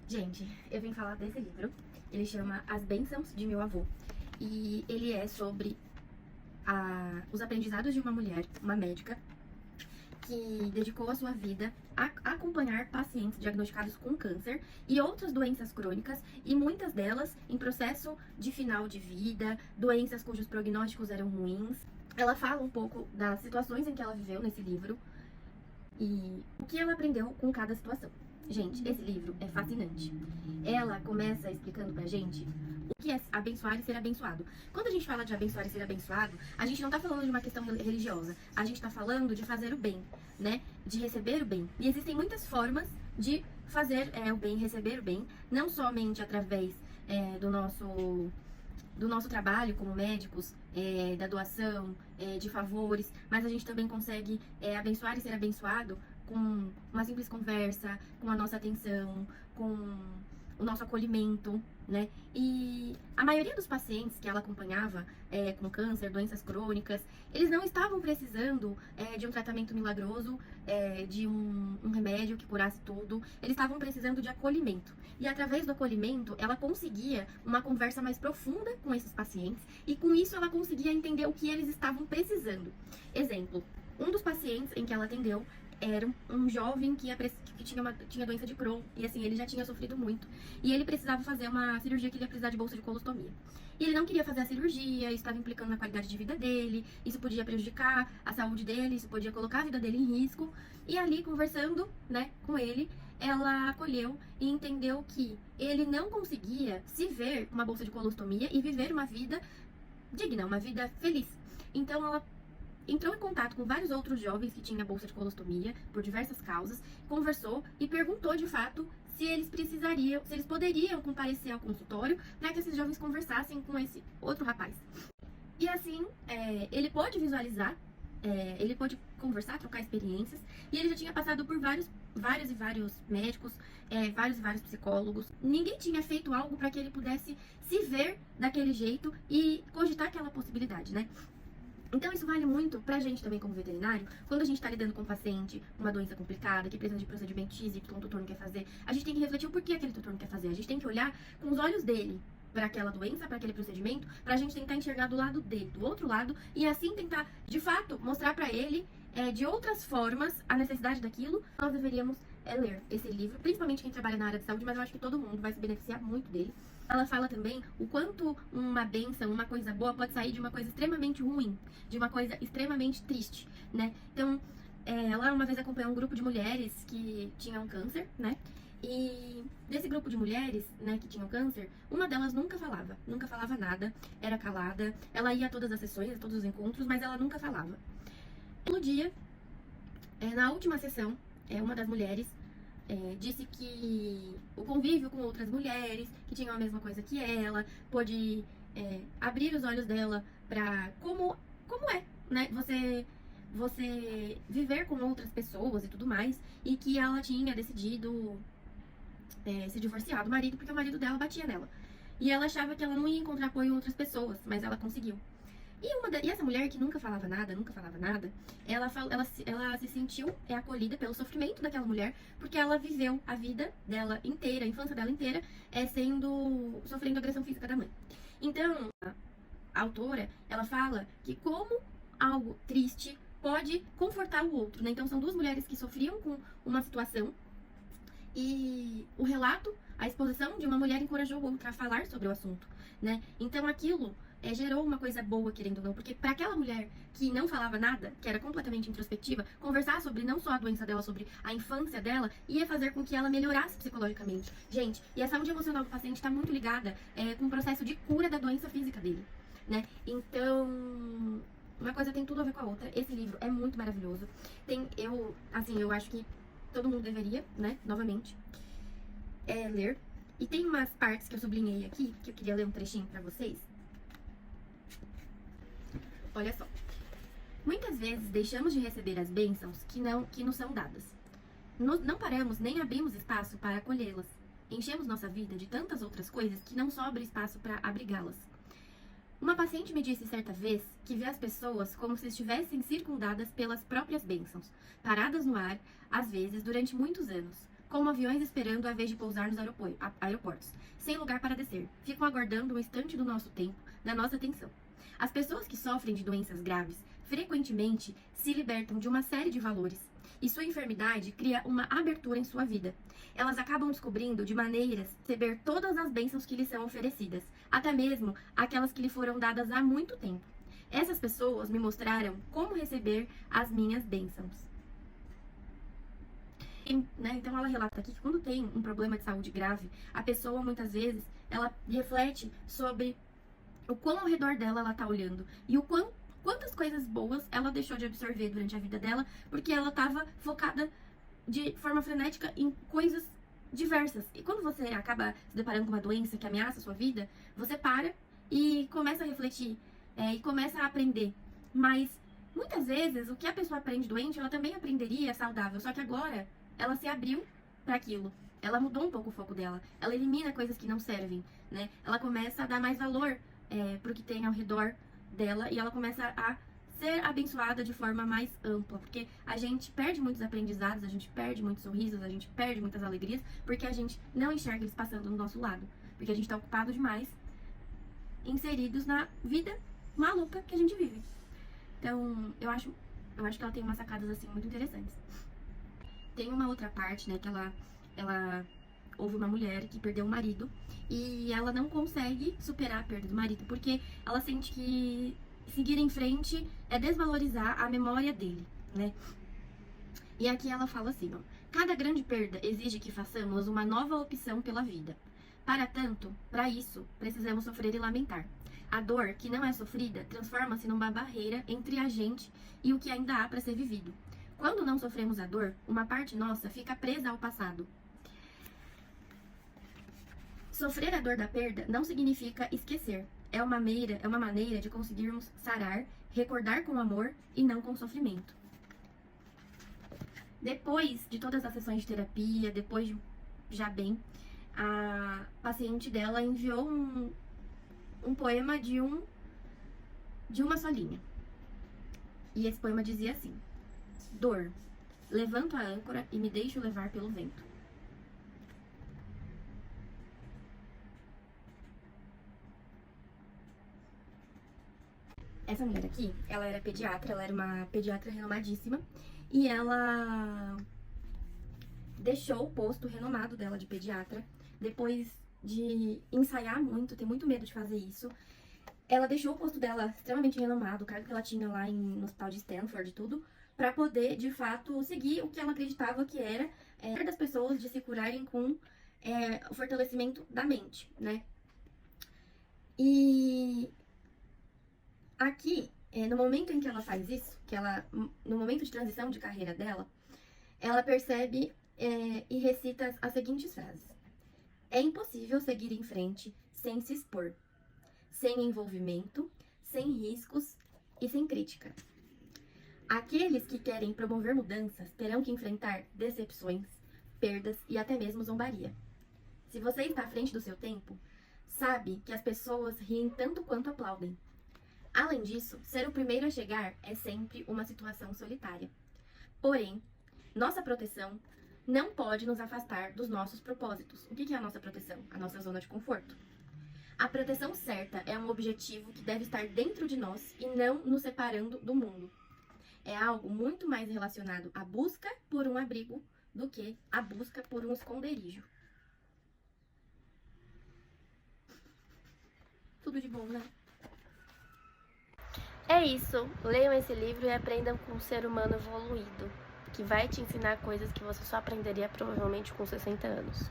Gente, eu vim falar desse livro. Ele chama As Bênçãos de Meu Avô. E ele é sobre os aprendizados de uma mulher, uma médica, que dedicou a sua vida a acompanhar pacientes diagnosticados com câncer e outras doenças crônicas, e muitas delas em processo de final de vida, doenças cujos prognósticos eram ruins. Ela fala um pouco das situações em que ela viveu nesse livro e o que ela aprendeu com cada situação. Gente, esse livro é fascinante. Ela começa explicando pra gente o que é abençoar e ser abençoado. Quando a gente fala de abençoar e ser abençoado, a gente não tá falando de uma questão religiosa. A gente tá falando de fazer o bem, né? De receber o bem. E existem muitas formas de fazer o bem, receber o bem, não somente através do nosso trabalho como médicos, da doação, de favores, mas a gente também consegue abençoar e ser abençoado com uma simples conversa, com a nossa atenção, com o nosso acolhimento, né? E a maioria dos pacientes que ela acompanhava com câncer, doenças crônicas, eles não estavam precisando de um tratamento milagroso, de um remédio que curasse tudo. Eles estavam precisando de acolhimento. E através do acolhimento, ela conseguia uma conversa mais profunda com esses pacientes, e com isso ela conseguia entender o que eles estavam precisando. Exemplo, um dos pacientes em que ela atendeu era um jovem que tinha doença de Crohn, e assim, ele já tinha sofrido muito, e ele precisava fazer uma cirurgia que ele ia precisar de bolsa de colostomia. E ele não queria fazer a cirurgia, isso estava implicando na qualidade de vida dele, isso podia prejudicar a saúde dele, isso podia colocar a vida dele em risco. E ali, conversando, né, com ele, ela acolheu e entendeu que ele não conseguia se ver com uma bolsa de colostomia e viver uma vida digna, uma vida feliz. Então ela entrou em contato com vários outros jovens que tinham bolsa de colostomia por diversas causas, conversou e perguntou de fato se eles poderiam comparecer ao consultório para que esses jovens conversassem com esse outro rapaz. E assim, ele pôde visualizar, ele pôde conversar, trocar experiências, e ele já tinha passado por vários médicos, vários psicólogos. Ninguém tinha feito algo para que ele pudesse se ver daquele jeito e cogitar aquela possibilidade, né? Então isso vale muito pra gente também como veterinário, quando a gente tá lidando com um paciente, uma doença complicada, que precisa de procedimento X, Y, o tutor não quer fazer, a gente tem que refletir o porquê aquele tutor não quer fazer, a gente tem que olhar com os olhos dele para aquela doença, para aquele procedimento, pra gente tentar enxergar do lado dele, do outro lado, e assim tentar, de fato, mostrar pra ele, de outras formas, a necessidade daquilo. Nós deveríamos ler esse livro, principalmente quem trabalha na área de saúde, mas eu acho que todo mundo vai se beneficiar muito dele. Ela fala também o quanto uma bênção, uma coisa boa pode sair de uma coisa extremamente ruim, de uma coisa extremamente triste, né? Então, ela uma vez acompanhou um grupo de mulheres que tinham câncer, né? E desse grupo de mulheres, né, que tinham câncer, uma delas nunca falava nada, era calada, ela ia a todas as sessões, a todos os encontros, mas ela nunca falava. No dia, na última sessão, uma das mulheres disse que o convívio com outras mulheres que tinham a mesma coisa que ela pôde abrir os olhos dela para como é, né? Você viver com outras pessoas e tudo mais, e que ela tinha decidido se divorciar do marido porque o marido dela batia nela. E ela achava que ela não ia encontrar apoio em outras pessoas, mas ela conseguiu. E essa mulher que nunca falava nada, ela se sentiu acolhida pelo sofrimento daquela mulher, porque ela viveu a vida dela inteira, a infância dela inteira, sofrendo agressão física da mãe. Então, a autora, ela fala que como algo triste pode confortar o outro, né? Então, são duas mulheres que sofriam com uma situação, e o relato, a exposição de uma mulher encorajou outra a falar sobre o assunto, né? Então aquilo gerou uma coisa boa, querendo ou não, porque para aquela mulher que não falava nada, que era completamente introspectiva, conversar sobre não só a doença dela, sobre a infância dela, ia fazer com que ela melhorasse psicologicamente. Gente, e a saúde emocional do paciente está muito ligada com o processo de cura da doença física dele, né? Então, uma coisa tem tudo a ver com a outra. Esse livro é muito maravilhoso. Eu acho que todo mundo deveria, né, novamente, ler. E tem umas partes que eu sublinhei aqui, que eu queria ler um trechinho pra vocês. Olha só. Muitas vezes deixamos de receber as bênçãos que nos são dadas. Não paramos nem abrimos espaço para acolhê-las. Enchemos nossa vida de tantas outras coisas que não sobra espaço para abrigá-las. Uma paciente me disse certa vez que vê as pessoas como se estivessem circundadas pelas próprias bênçãos, paradas no ar, às vezes durante muitos anos, como aviões esperando a vez de pousar nos aeroportos, sem lugar para descer. Ficam aguardando um instante do nosso tempo, da nossa atenção. As pessoas que sofrem de doenças graves frequentemente se libertam de uma série de valores, e sua enfermidade cria uma abertura em sua vida. Elas acabam descobrindo de maneiras de receber todas as bênçãos que lhes são oferecidas, até mesmo aquelas que lhe foram dadas há muito tempo. Essas pessoas me mostraram como receber as minhas bênçãos. Então ela relata aqui que quando tem um problema de saúde grave, a pessoa muitas vezes ela reflete sobre o quão ao redor dela ela está olhando e quantas coisas boas ela deixou de absorver durante a vida dela, porque ela estava focada de forma frenética em coisas diversas. E quando você acaba se deparando com uma doença que ameaça a sua vida, você para e começa a refletir e começa a aprender. Mas muitas vezes o que a pessoa aprende doente, ela também aprenderia saudável, só que agora ela se abriu para aquilo. Ela mudou um pouco o foco dela. Ela elimina coisas que não servem, né? Ela começa a dar mais valor pro que tem ao redor dela e ela começa a ser abençoada de forma mais ampla, porque a gente perde muitos aprendizados, a gente perde muitos sorrisos, a gente perde muitas alegrias, porque a gente não enxerga eles passando do nosso lado, porque a gente tá ocupado demais, inseridos na vida maluca que a gente vive. Então, eu acho que ela tem umas sacadas assim muito interessantes. Tem uma outra parte, né, que ela houve uma mulher que perdeu o marido e ela não consegue superar a perda do marido, porque ela sente que seguir em frente é desvalorizar a memória dele, né? E aqui ela fala assim, ó: cada grande perda exige que façamos uma nova opção pela vida. Para isso, precisamos sofrer e lamentar. A dor que não é sofrida transforma-se numa barreira entre a gente e o que ainda há para ser vivido. Quando não sofremos a dor, uma parte nossa fica presa ao passado. Sofrer a dor da perda não significa esquecer. É uma maneira de conseguirmos sarar, recordar com amor e não com sofrimento. Depois de todas as sessões de terapia, depois de já bem, a paciente dela enviou um poema de uma só linha. E esse poema dizia assim: dor, levanto a âncora e me deixo levar pelo vento. Essa mulher aqui, ela era pediatra, ela era uma pediatra renomadíssima, e ela deixou o posto renomado dela de pediatra, depois de ensaiar muito, ter muito medo de fazer isso. Ela deixou o posto dela extremamente renomado, o cargo que ela tinha lá no hospital de Stanford e tudo, para poder, de fato, seguir o que ela acreditava que era das pessoas de se curarem com o fortalecimento da mente, né? E aqui, no momento em que ela faz isso, no momento de transição de carreira dela, ela percebe e recita as seguintes frases: é impossível seguir em frente sem se expor, sem envolvimento, sem riscos e sem crítica. Aqueles que querem promover mudanças terão que enfrentar decepções, perdas e até mesmo zombaria. Se você está à frente do seu tempo, sabe que as pessoas riem tanto quanto aplaudem. Além disso, ser o primeiro a chegar é sempre uma situação solitária. Porém, nossa proteção não pode nos afastar dos nossos propósitos. O que é a nossa proteção? A nossa zona de conforto. A proteção certa é um objetivo que deve estar dentro de nós e não nos separando do mundo. É algo muito mais relacionado à busca por um abrigo do que à busca por um esconderijo. Tudo de bom, né? É isso, leiam esse livro e aprendam com um ser humano evoluído, que vai te ensinar coisas que você só aprenderia provavelmente com 60 anos.